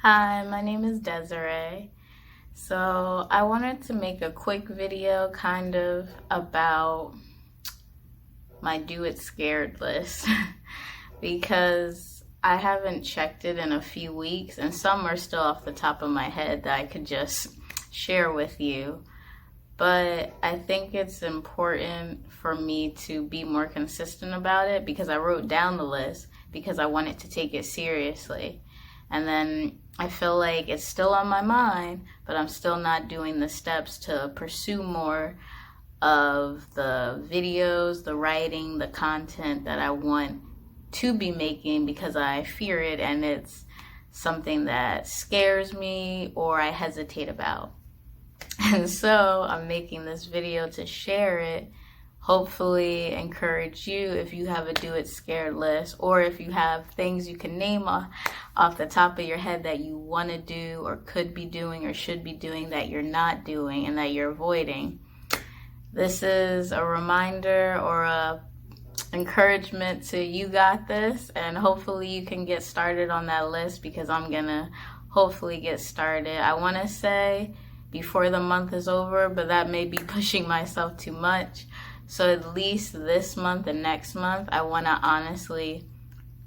Hi, my name is Desiree. So I wanted to make a quick video kind of about my do it scared list because I haven't checked it in a few weeks and some are still off the top of my head that I could just share with you. But I think it's important for me to be more consistent about it because I wrote down the list because I wanted to take it seriously. And then I feel like it's still on my mind, but I'm still not doing the steps to pursue more of the videos, the writing, the content that I want to be making because I fear it and it's something that scares me or I hesitate about. And so I'm making this video to share it, hopefully encourage you if you have a do it scared list or if you have things you can name off the top of your head that you want to do or could be doing or should be doing that you're not doing and that you're avoiding. This is a reminder or a encouragement to you got this, and hopefully you can get started on that list because I'm gonna hopefully get started. I want to say before the month is over, but that may be pushing myself too much. So at least this month and next month, I want to honestly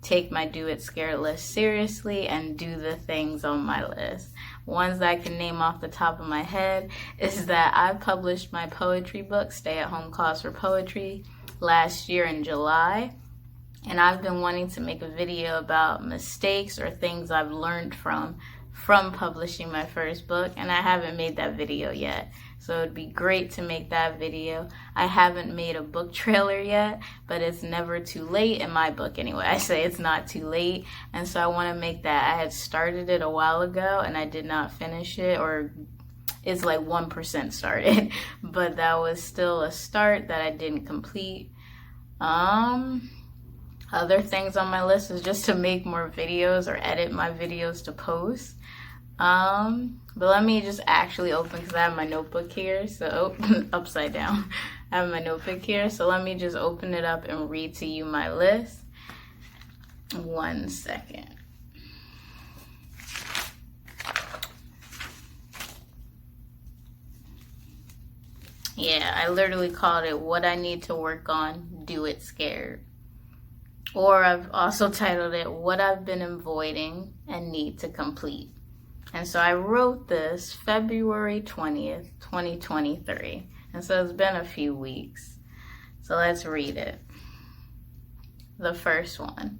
take my do it scared list seriously and do the things on my list. Ones that I can name off the top of my head is that I published my poetry book, Stay at Home Cause for Poetry, last year in July. And I've been wanting to make a video about mistakes or things I've learned from publishing my first book, and I haven't made that video yet. So it'd be great to make that video. I haven't made a book trailer yet, but it's never too late in my book anyway. I say it's not too late, and so I want to make that. I had started it a while ago and I did not finish it, or it's like 1% started, but that was still a start that I didn't complete. Other things on my list is just to make more videos or edit my videos to post. But let me just actually open, because I have my notebook here, so upside down. I have my notebook here, so let me just open it up and read to you my list. 1 second. Yeah, I literally called it What I Need to Work On, Do It Scared. Or I've also titled it What I've Been Avoiding and Need to Complete. And so I wrote this February 20th, 2023. And so it's been a few weeks. So let's read it. The first one,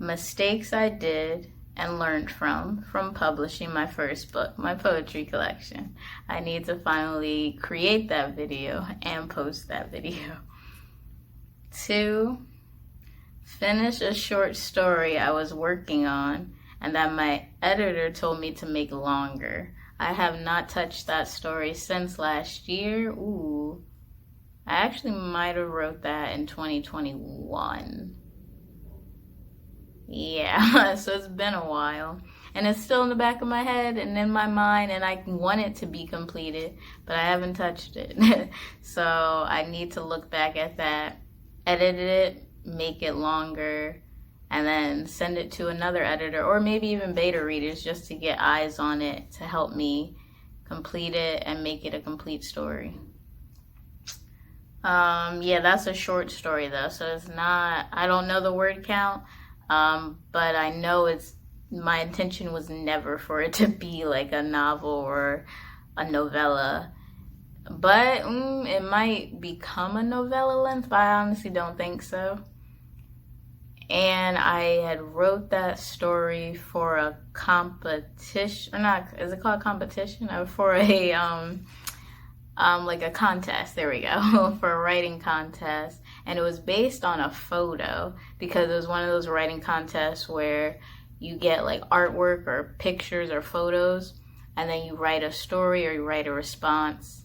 mistakes I did and learned from publishing my first book, my poetry collection. I need to finally create that video and post that video. 2, finish a short story I was working on and that my editor told me to make longer. I have not touched that story since last year. Ooh, I actually might have wrote that in 2021. Yeah, so it's been a while. And it's still in the back of my head and in my mind, and I want it to be completed, but I haven't touched it. So I need to look back at that, edit it, make it longer, and then send it to another editor or maybe even beta readers just to get eyes on it to help me complete it and make it a complete story. Yeah, that's a short story though, so it's not, I don't know the word count, but I know my intention was never for it to be like a novel or a novella. But it might become a novella length, but I honestly don't think so. And I had wrote that story for a competition, or not, is it called competition? For a, like a contest, there we go, for a writing contest. And it was based on a photo because it was one of those writing contests where you get like artwork or pictures or photos, and then you write a story or you write a response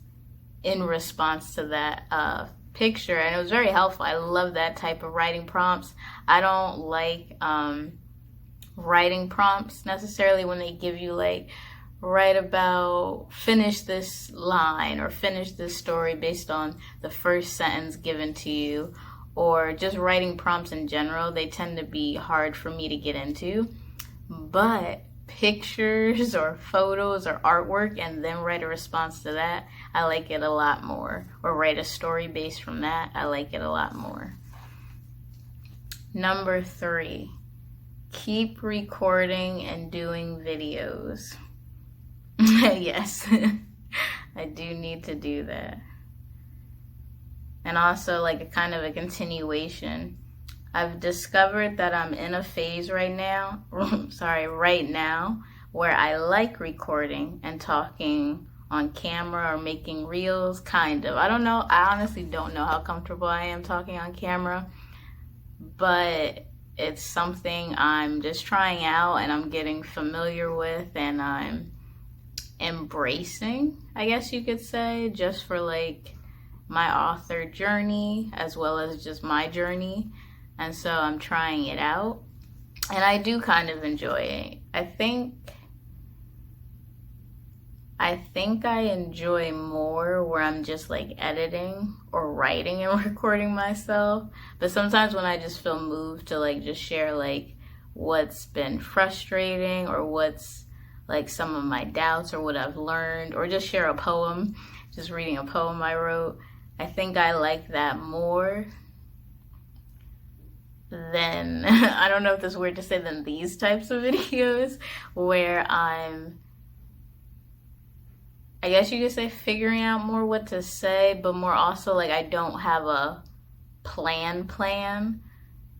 in response to that picture, and it was very helpful. I love that type of writing prompts. I don't like writing prompts necessarily when they give you like, write about, finish this line or finish this story based on the first sentence given to you, or just writing prompts in general. They tend to be hard for me to get into. But pictures or photos or artwork and then write a response to that, I like it a lot more. Or write a story based from that, I like it a lot more. Number 3, keep recording and doing videos. Yes, I do need to do that. And also, like, a kind of a continuation. I've discovered that I'm in a phase right now, where I like recording and talking on camera or making reels, kind of. I don't know, I honestly don't know how comfortable I am talking on camera, but it's something I'm just trying out and I'm getting familiar with and I'm embracing, I guess you could say, just for like my author journey as well as just my journey. And so I'm trying it out and I do kind of enjoy it. I think I enjoy more where I'm just like editing or writing and recording myself. But sometimes when I just feel moved to like just share like what's been frustrating or what's like some of my doubts or what I've learned, or just share a poem, just reading a poem I wrote, I think I like that more than, I don't know if this is weird to say, than these types of videos where I'm, I guess you could say, figuring out more what to say, but more also like I don't have a plan.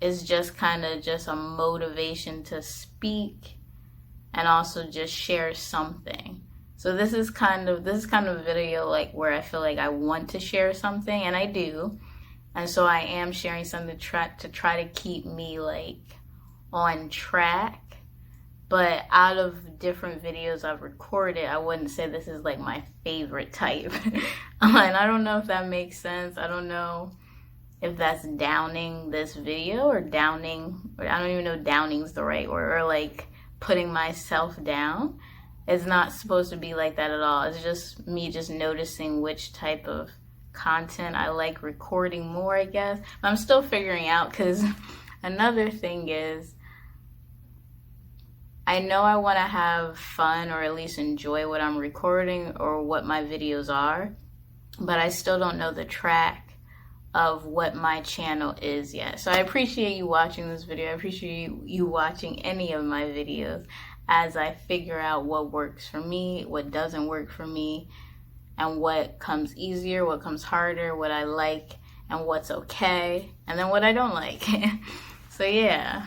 It's just kind of just a motivation to speak and also just share something. So this is kind of a video like where I feel like I want to share something, and I do. And so I am sharing something to try to keep me like on track. But out of different videos I've recorded, I wouldn't say this is like my favorite type. And I don't know if that makes sense. I don't know if that's downing this video or downing, or I don't even know if downing's the right word, or like putting myself down. It's not supposed to be like that at all. It's just me just noticing which type of content I like recording more, I guess. But I'm still figuring out, because another thing is I know I want to have fun or at least enjoy what I'm recording or what my videos are, but I still don't know the track of what my channel is yet. So I appreciate you watching this video. I appreciate you watching any of my videos as I figure out what works for me, what doesn't work for me, and what comes easier, what comes harder, what I like, and what's okay, and then what I don't like. So yeah,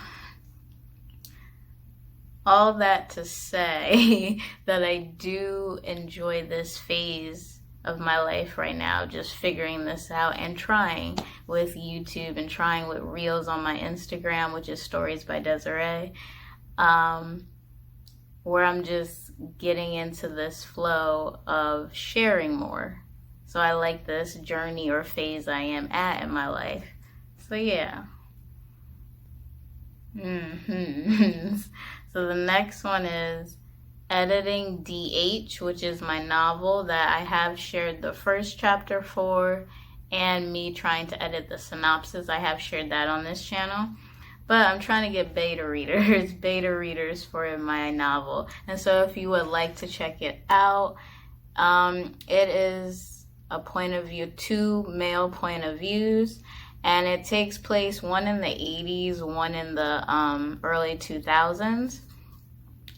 all that to say that I do enjoy this phase of my life right now, just figuring this out and trying with YouTube and trying with Reels on my Instagram, which is Stories by Desiree, where I'm just getting into this flow of sharing more. So I like this journey or phase I am at in my life. So yeah. So the next one is Editing DH, which is my novel that I have shared the first chapter for, and me trying to edit the synopsis. I have shared that on this channel. But I'm trying to get beta readers for my novel. And so if you would like to check it out, it is a point of view, 2 male point of views. And it takes place, one in the 80s, one in the early 2000s.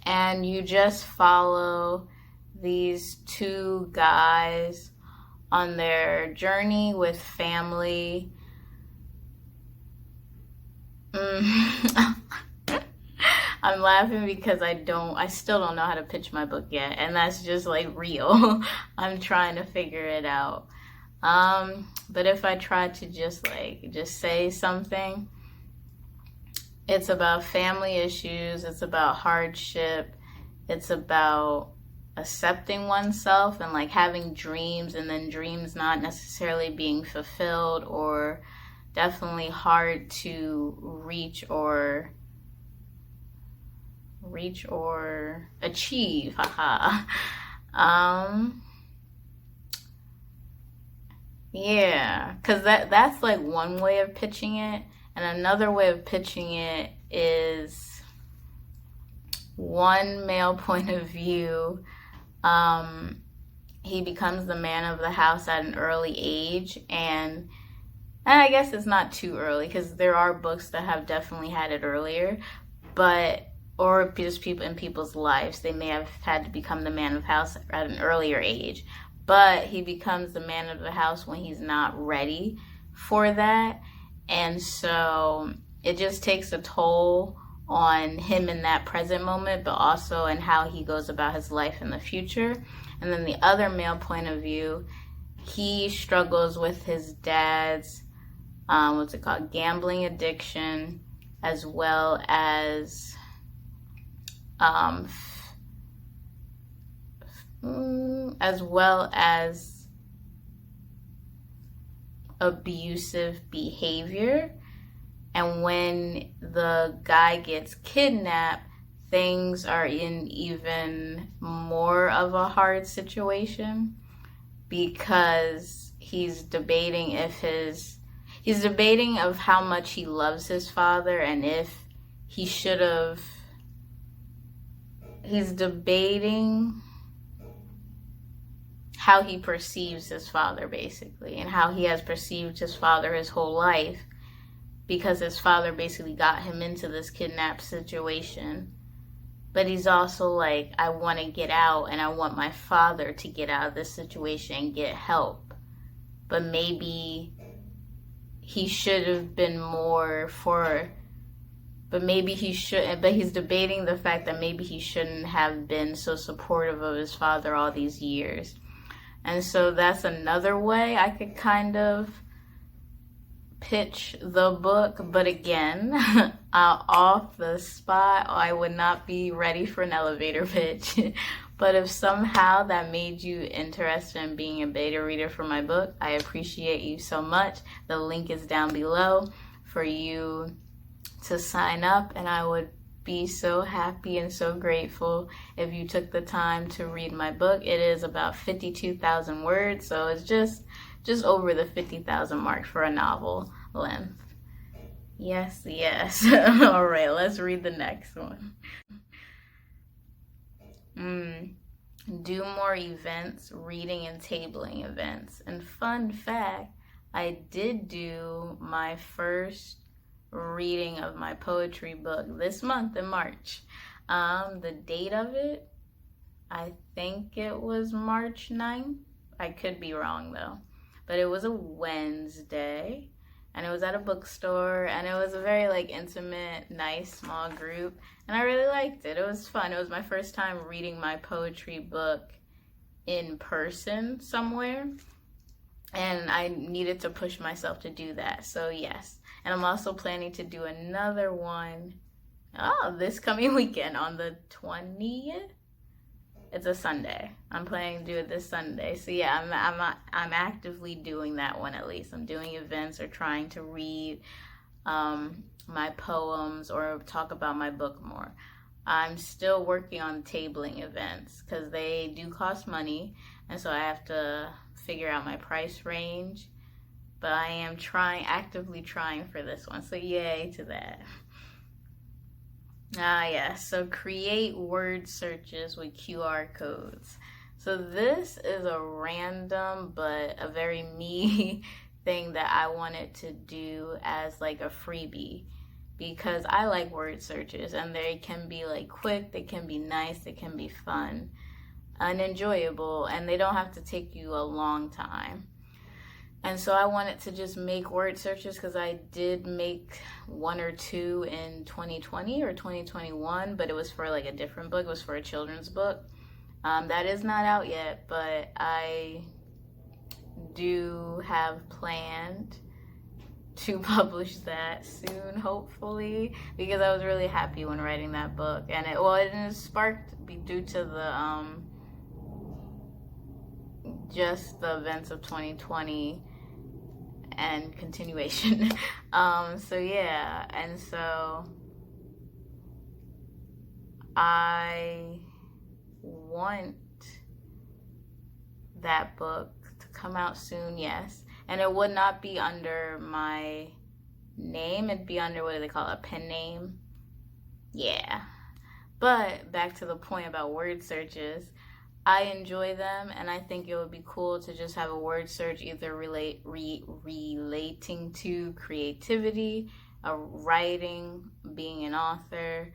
And you just follow these 2 guys on their journey with family. I'm laughing because I still don't know how to pitch my book yet, and that's just like real. I'm trying to figure it out. But if I try to just say something, it's about family issues, it's about hardship, it's about accepting oneself and like having dreams, and then dreams not necessarily being fulfilled, or definitely hard to reach or achieve. Yeah, because that's like one way of pitching it, and another way of pitching it is one male point of view, he becomes the man of the house at an early age, and I guess it's not too early because there are books that have definitely had it earlier, but or just people in people's lives, they may have had to become the man of the house at an earlier age, but he becomes the man of the house when he's not ready for that, and so it just takes a toll on him in that present moment, but also in how he goes about his life in the future. And then the other male point of view, he struggles with his dad's gambling addiction, as well as abusive behavior. And when the guy gets kidnapped, things are in even more of a hard situation, because he's debating of how much he loves his father, and if he should have, he's debating how he perceives his father, basically, and how he has perceived his father his whole life, because his father basically got him into this kidnap situation. But he's also like, I want to get out, and I want my father to get out of this situation and get help. But maybe he should have been more for, but he's debating the fact that maybe he shouldn't have been so supportive of his father all these years. And so that's another way I could kind of pitch the book, but again, off the spot, I would not be ready for an elevator pitch. But if somehow that made you interested in being a beta reader for my book, I appreciate you so much. The link is down below for you to sign up, and I would be so happy and so grateful if you took the time to read my book. It is about 52,000 words, so it's just over the 50,000 mark for a novel length. Yes. All right, let's read the next one. Do more events, reading and tabling events. And fun fact, I did do my first reading of my poetry book this month in March. The date of it, I think it was March 9th. I could be wrong though. But it was a Wednesday, and it was at a bookstore, and it was a very intimate, nice, small group, and I really liked it. It was fun. It was my first time reading my poetry book in person somewhere, and I needed to push myself to do that, so yes. And I'm also planning to do another one this coming weekend on the 20th. It's a Sunday. I'm planning to do it this Sunday. So yeah, I'm actively doing that one at least. I'm doing events or trying to read my poems or talk about my book more. I'm still working on tabling events because they do cost money, and so I have to figure out my price range. But I am actively trying for this one. So yay to that. So create word searches with QR codes. So this is a random but a very me thing that I wanted to do as a freebie, because I like word searches, and they can be quick, they can be nice, they can be fun and enjoyable, and they don't have to take you a long time. And so I wanted to just make word searches because I did make one or two in 2020 or 2021, but it was for a different book. It was for a children's book. That is not out yet, but I do have planned to publish that soon, hopefully, because I was really happy when writing that book. And it sparked due to the just the events of 2020 and continuation. So yeah, and so I want that book to come out soon, yes. And it would not be under my name, it'd be under, what do they call it, a pen name? Yeah. But back to the point about word searches, I enjoy them, and I think it would be cool to just have a word search either relating to creativity, writing, being an author.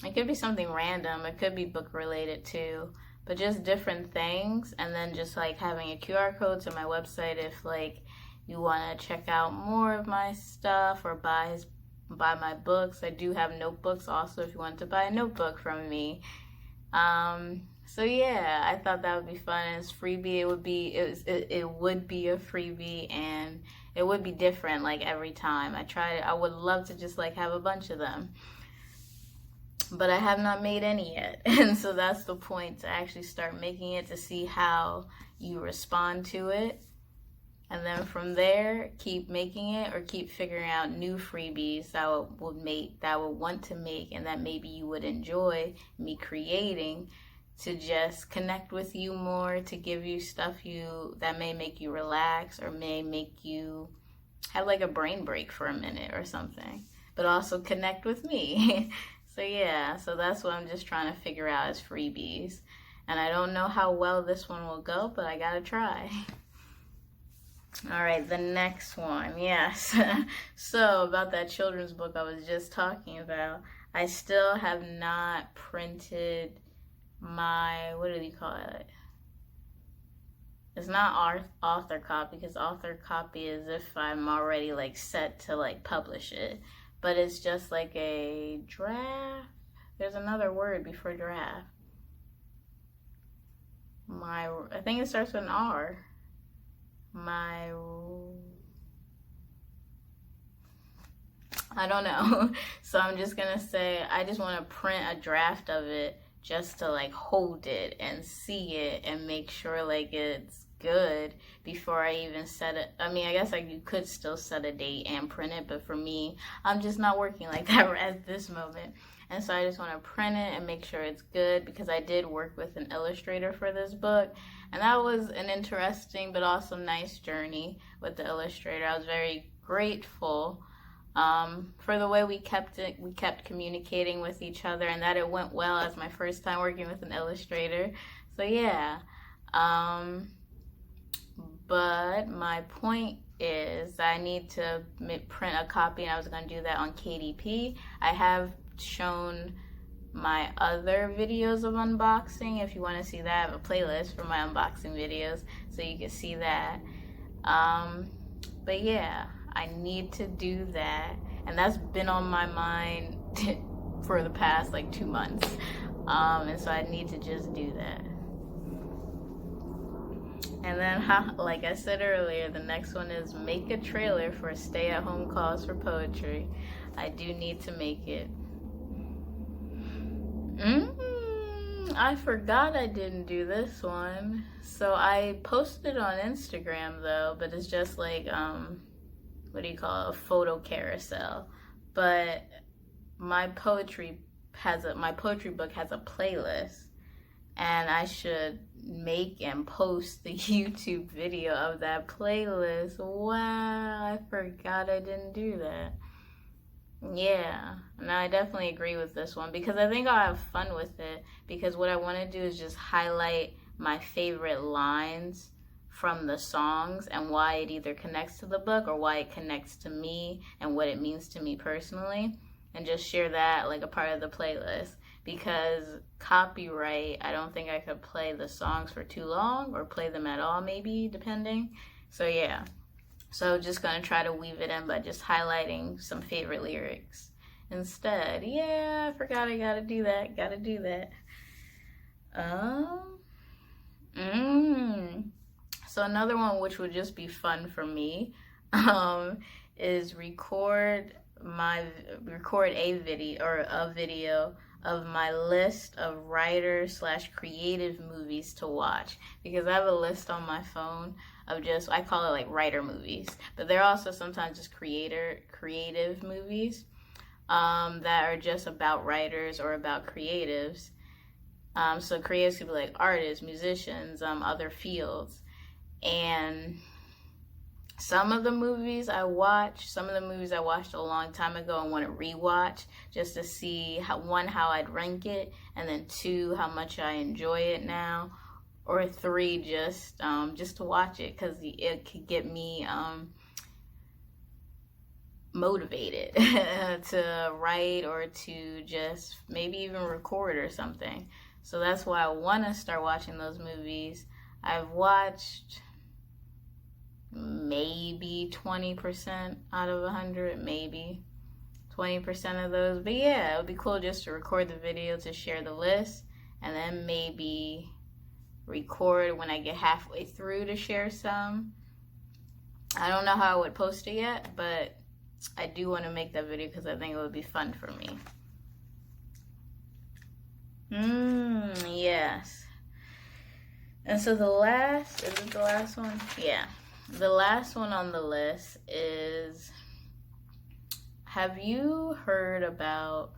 It could be something random. It could be book related too, but just different things. And then just like having a QR code to my website if like you want to check out more of my stuff or buy my books. I do have notebooks also if you want to buy a notebook from me. So yeah, I thought that would be fun. As freebie, it would be a freebie, and it would be different like every time I would love to just like have a bunch of them, but I have not made any yet. And so that's the point, to actually start making it, to see how you respond to it. And then from there, keep making it, or keep figuring out new freebies that would want to make, and that maybe you would enjoy me creating, to just connect with you more, to give you stuff that may make you relax, or may make you have like a brain break for a minute or something, but also connect with me. So yeah, so that's what I'm just trying to figure out as freebies. And I don't know how well this one will go, but I gotta try. All right, the next one, yes. So about that children's book I was just talking about, I still have not printed my, what do you call it? It's not author copy, because author copy is if I'm already like set to like publish it, but it's just like a draft. There's another word before draft. I think it starts with an R. I don't know. So I'm just gonna say I just want to print a draft of it, just to like hold it and see it and make sure like it's good before I even set it. I mean, I guess like you could still set a date and print it, but for me, I'm just not working like that at this moment. And so I just want to print it and make sure it's good, because I did work with an illustrator for this book, and that was an interesting but also nice journey with the illustrator. I was very grateful for the way we kept communicating with each other, and that it went well as my first time working with an illustrator. So yeah, but my point is I need to print a copy, and I was going to do that on KDP. I have shown my other videos of unboxing. If you want to see that, I have a playlist for my unboxing videos, so you can see that. But yeah, I need to do that, and that's been on my mind for the past like 2 months, and so I need to just do that. And then, like I said earlier, the next one is make a trailer for a stay-at-home cause for poetry. I do need to make it. I forgot I didn't do this one. So I posted it on Instagram though, but it's just like, what do you call it? A photo carousel. But my poetry book has a playlist, and I should make and post the YouTube video of that playlist. Wow, I forgot I didn't do that. Yeah, and I definitely agree with this one, because I think I'll have fun with it, because what I want to do is just highlight my favorite lines from the songs and why it either connects to the book or why it connects to me and what it means to me personally, and just share that like a part of the playlist. Because copyright, I don't think I could play the songs for too long, or play them at all, maybe, depending. So yeah. So just gonna try to weave it in by just highlighting some favorite lyrics instead. Yeah, I forgot I gotta do that. So another one which would just be fun for me, is record a video of my list of writer/creative movies to watch, because I have a list on my phone of I call it like writer movies, but they're also sometimes just creative movies that are just about writers or about creatives. So creatives could be like artists, musicians, other fields. And Some of the movies I watched a long time ago and want to rewatch just to see how I'd rank it, and then 2, how much I enjoy it now, or 3, just to watch it because it could get me motivated to write or to just maybe even record or something. So that's why I want to start watching those movies. I've watched maybe 20% out of 100, maybe 20% of those. But yeah, it would be cool just to record the video to share the list, and then maybe record when I get halfway through to share some. I don't know how I would post it yet, but I do want to make that video because I think it would be fun for me. Yes. And so is it the last one? Yeah. The last one on the list is, have you heard about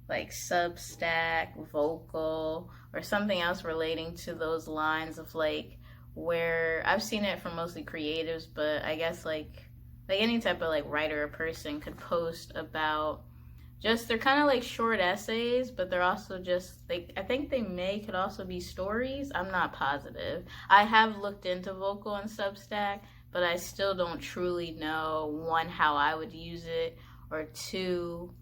like Substack, Vocal, or something else relating to those lines of like where I've seen it from mostly creatives, but I guess like any type of like writer or person could post about just, they're kind of like short essays, but they're also just like, I think could also be stories. I'm not positive. I have looked into Vocal and Substack, but I still don't truly know, 1, how I would use it, or 2,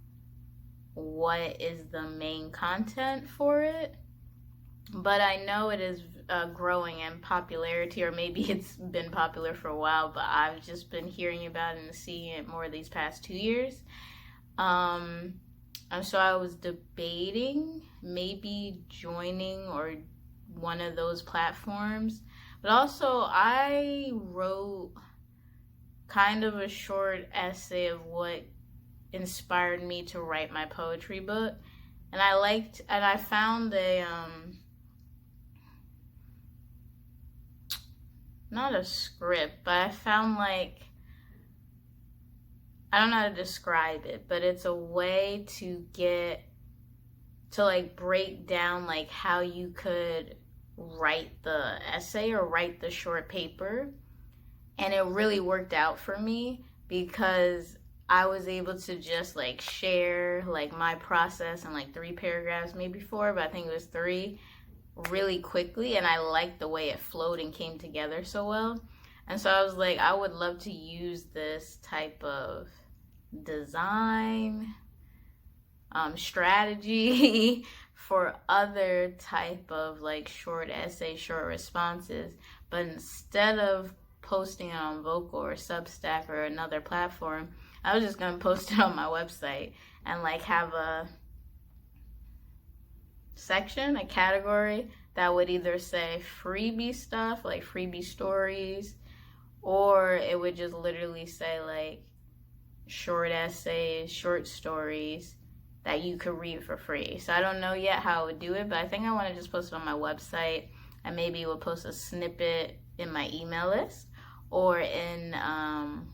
what is the main content for it. But I know it is growing in popularity, or maybe it's been popular for a while, but I've just been hearing about it and seeing it more these past 2 years. And so I was debating maybe joining or one of those platforms. But also I wrote kind of a short essay of what inspired me to write my poetry book. And I found not a script, but I found like, I don't know how to describe it, but it's a way to break down like how you could write the essay or write the short paper. And it really worked out for me because I was able to just like share like my process in like 3 paragraphs, maybe 4, but I think it was 3, really quickly. And I liked the way it flowed and came together so well. And so I was like, I would love to use this type of design strategy for other type of like short essay, short responses. But instead of posting it on Vocal or Substack or another platform, I was just gonna post it on my website and like have a section, a category that would either say freebie stuff, like freebie stories, or it would just literally say like short essays, short stories that you could read for free. So I don't know yet how I would do it, but I think I want to just post it on my website, and maybe we'll post a snippet in my email list or on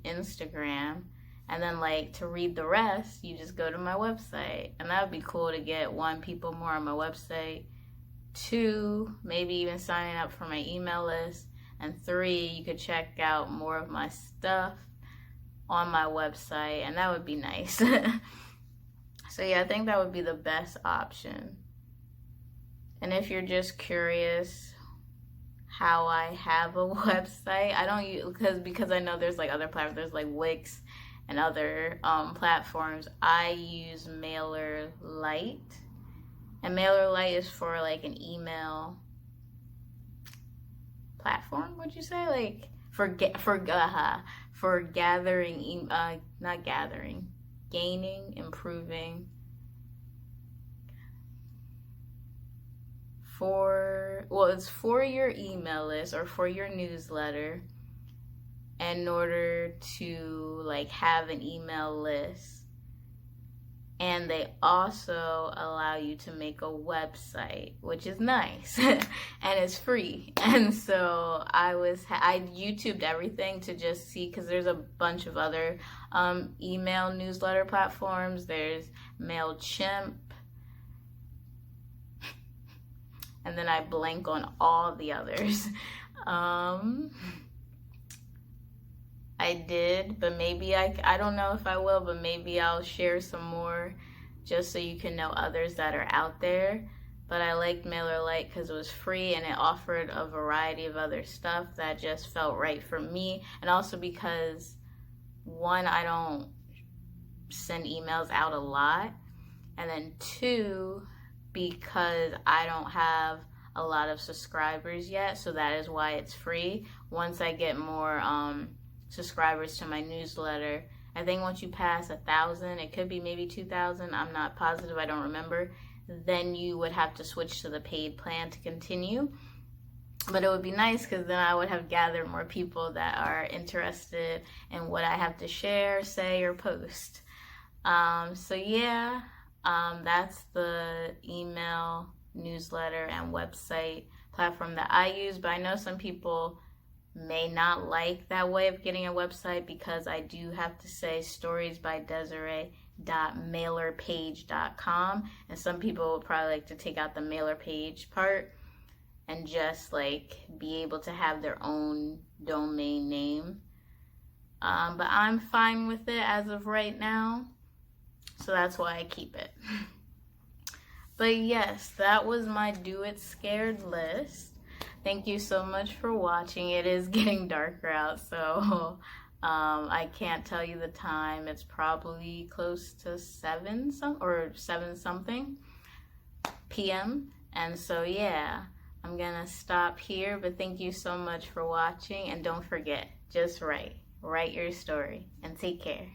Instagram. And then like to read the rest, you just go to my website. And that would be cool to get 1, people more on my website, 2, maybe even signing up for my email list, and 3, you could check out more of my stuff on my website, and that would be nice. So yeah, I think that would be the best option. And if you're just curious how I have a website, I don't use, because I know there's like other platforms, there's like Wix and other platforms. I use MailerLite, and MailerLite is for like an email platform, would you say? Like for gathering, gaining, improving, it's for your email list or for your newsletter, in order to like have an email list. And they also allow you to make a website, which is nice, and it's free. And so I YouTubed everything to just see, because there's a bunch of other email newsletter platforms. There's MailChimp, and then I blank on all the others. I did, but maybe I don't know if I will, but maybe I'll share some more just so you can know others that are out there. But I liked MailerLite because it was free and it offered a variety of other stuff that just felt right for me. And also because, one, I don't send emails out a lot. And then two, because I don't have a lot of subscribers yet, so that is why it's free. Once I get more subscribers to my newsletter, I think once you pass 1,000, it could be maybe 2,000, I'm not positive, I don't remember, then you would have to switch to the paid plan to continue. But it would be nice because then I would have gathered more people that are interested in what I have to share, say, or post. So yeah, that's the email, newsletter, and website platform that I use. But I know some people may not like that way of getting a website because I do have to say storiesbydesiree.mailerpage.com, and some people would probably like to take out the mailer page part and just like be able to have their own domain name. But I'm fine with it as of right now, so that's why I keep it. But yes, that was my Do It Scared list. Thank you so much for watching. It is getting darker out, so I can't tell you the time. It's probably close to 7 something p.m. And so yeah, I'm gonna stop here, but thank you so much for watching, and don't forget, just write your story, and take care.